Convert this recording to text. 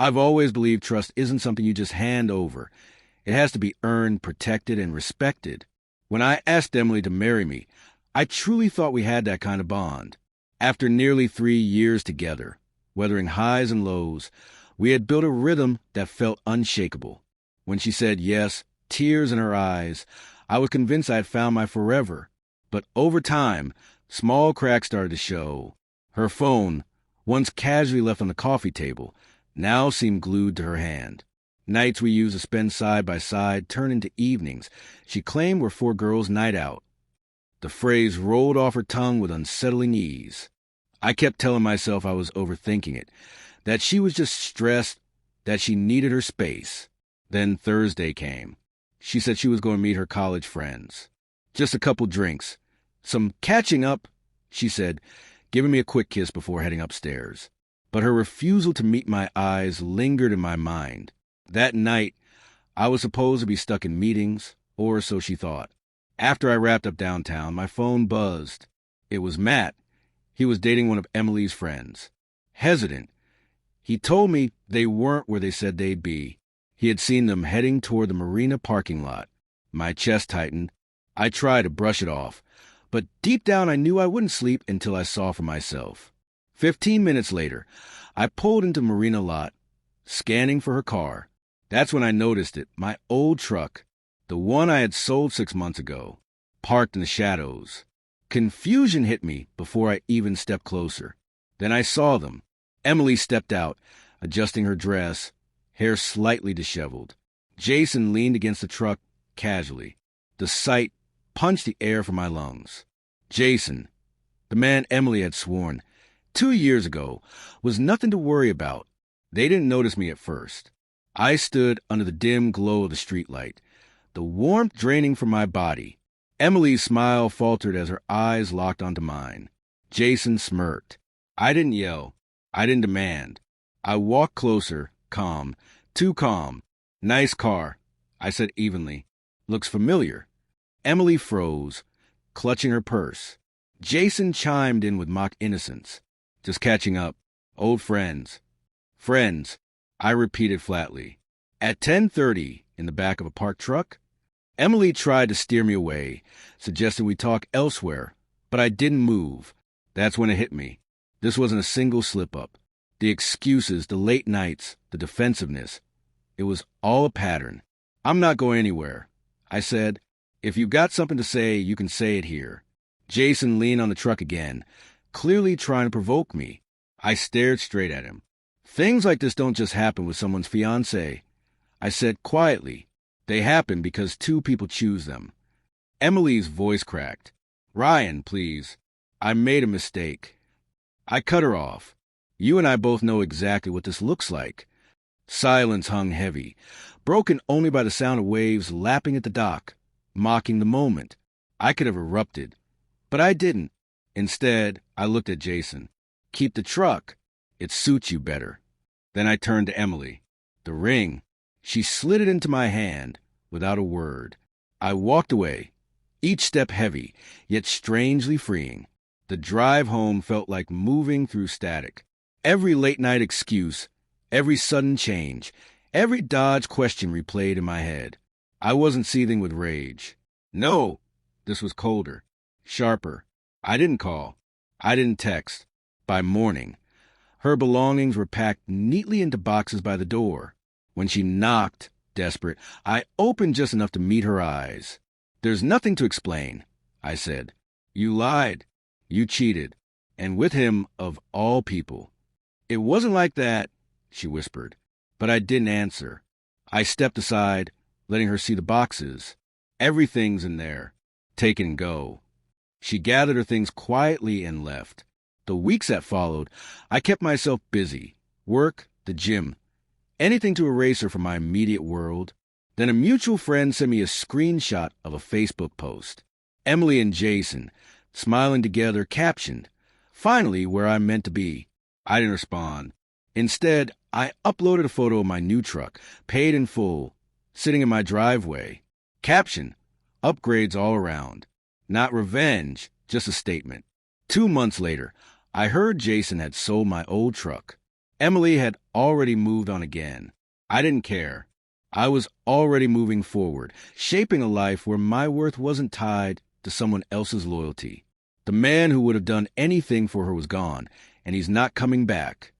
I've always believed trust isn't something you just hand over. It has to be earned, protected, and respected. When I asked Emily to marry me, I truly thought we had that kind of bond. After nearly 3 years together, weathering highs and lows, we had built a rhythm that felt unshakable. When she said yes, tears in her eyes, I was convinced I had found my forever. But over time, small cracks started to show. Her phone, once casually left on the coffee table, now seemed glued to her hand. Nights we used to spend side by side turned into evenings she claimed were for girls' night out. The phrase rolled off her tongue with unsettling ease. I kept telling myself I was overthinking it, that she was just stressed, that she needed her space. Then Thursday came. She said she was going to meet her college friends. Just a couple drinks. Some catching up, she said, giving me a quick kiss before heading upstairs. But her refusal to meet my eyes lingered in my mind. That night, I was supposed to be stuck in meetings, or so she thought. After I wrapped up downtown, my phone buzzed. It was Matt. He was dating one of Emily's friends. Hesitant, he told me they weren't where they said they'd be. He had seen them heading toward the marina parking lot. My chest tightened. I tried to brush it off, but deep down I knew I wouldn't sleep until I saw for myself. 15 minutes later, I pulled into marina lot, scanning for her car. That's when I noticed it, my old truck, the one I had sold 6 months ago, parked in the shadows. Confusion hit me before I even stepped closer. Then I saw them. Emily stepped out, adjusting her dress, hair slightly disheveled. Jason leaned against the truck casually. The sight punched the air from my lungs. Jason, the man Emily had sworn 2 years ago was nothing to worry about. They didn't notice me at first. I stood under the dim glow of the streetlight, the warmth draining from my body. Emily's smile faltered as her eyes locked onto mine. Jason smirked. I didn't yell. I didn't demand. I walked closer, calm, too calm. Nice car, I said evenly. Looks familiar. Emily froze, clutching her purse. Jason chimed in with mock innocence. Just catching up. Old friends. Friends, I repeated flatly. At 10:30, in the back of a parked truck, Emily tried to steer me away, suggesting we talk elsewhere, but I didn't move. That's when it hit me. This wasn't a single slip-up. The excuses, the late nights, the defensiveness. It was all a pattern. I'm not going anywhere, I said. If you've got something to say, you can say it here. Jason leaned on the truck again, clearly trying to provoke me. I stared straight at him. Things like this don't just happen with someone's fiancé, I said quietly. They happen because two people choose them. Emily's voice cracked. Ryan, please. I made a mistake. I cut her off. You and I both know exactly what this looks like. Silence hung heavy, broken only by the sound of waves lapping at the dock, mocking the moment. I could have erupted, but I didn't. Instead, I looked at Jason. Keep the truck. It suits you better. Then I turned to Emily. The ring. She slid it into my hand, without a word. I walked away, each step heavy, yet strangely freeing. The drive home felt like moving through static. Every late-night excuse, every sudden change, every dodged question replayed in my head. I wasn't seething with rage. No, this was colder, sharper. I didn't call. I didn't text. By morning, her belongings were packed neatly into boxes by the door. When she knocked, desperate, I opened just enough to meet her eyes. There's nothing to explain, I said. You lied. You cheated. And with him, of all people. It wasn't like that, she whispered. But I didn't answer. I stepped aside, letting her see the boxes. Everything's in there. Take and go. She gathered her things quietly and left. The weeks that followed, I kept myself busy. Work, the gym. Anything to erase her from my immediate world. Then a mutual friend sent me a screenshot of a Facebook post. Emily and Jason, smiling together, captioned, "Finally where I'm meant to be." I didn't respond. Instead, I uploaded a photo of my new truck, paid in full, sitting in my driveway. Caption, "Upgrades all around." Not revenge, just a statement. 2 months later, I heard Jason had sold my old truck. Emily had already moved on again. I didn't care. I was already moving forward, shaping a life where my worth wasn't tied to someone else's loyalty. The man who would have done anything for her was gone, and he's not coming back.